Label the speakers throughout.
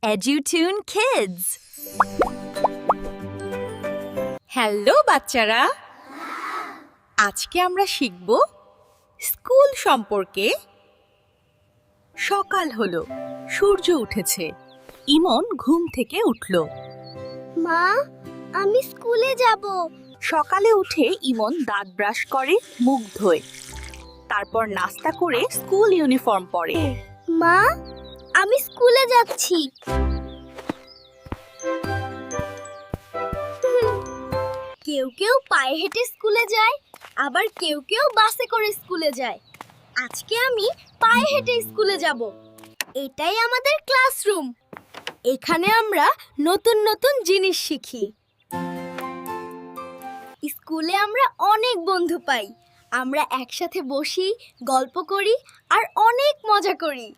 Speaker 1: EduTune Kids. Hello বাচ্চারা, আজকে আমরা শিখব স্কুল সম্পর্কে। সকাল হলো, সূর্য উঠেছে। ইমন ঘুম থেকে উঠল।
Speaker 2: মা, আমি স্কুলে যাব।
Speaker 1: সকালে উঠে ইমন দাঁত ব্রাশ করে, মুখ ধোয়, তারপর নাস্তা করে স্কুল ইউনিফর্ম পরে।
Speaker 2: মা, আমি স্কুলে যাচ্ছি। কেউ কেউ পায়ে হেঁটে স্কুলে যায়, আবার কেউ কেউ বাসে করে স্কুলে যায়। আজকে আমি পায়ে হেঁটে স্কুলে যাব। এটাই আমাদের ক্লাসরুম। এখানে আমরা নতুন নতুন জিনিস শিখি। স্কুলে আমরা অনেক বন্ধু পাই। আমরা একসাথে বসি, গল্প করি আর অনেক মজা করি।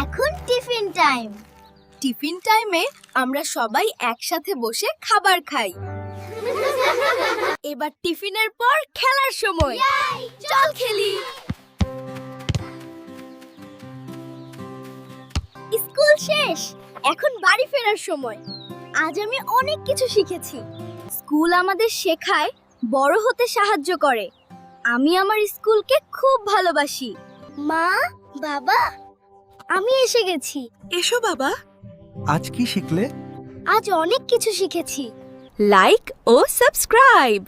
Speaker 2: এখন টিফিন টাইম। টিফিন টাইমে আমরা সবাই একসাথে বসে খাবার খাই। এবার টিফিনের পর খেলার সময়। চল খেলি। স্কুল শেষ, এখন বাড়ি ফেরার সময়। আজ আমি অনেক কিছু শিখেছি। স্কুল আমাদের শেখায় বড় হতে সাহায্য করে। আমি আমার স্কুলকে খুব ভালোবাসি। মা, বাবা, আমি এসে গেছি।
Speaker 1: এসো বাবা।
Speaker 3: আজ কি শিখলে?
Speaker 2: আজ অনেক কিছু শিখেছি।
Speaker 1: লাইক ও সাবস্ক্রাইব।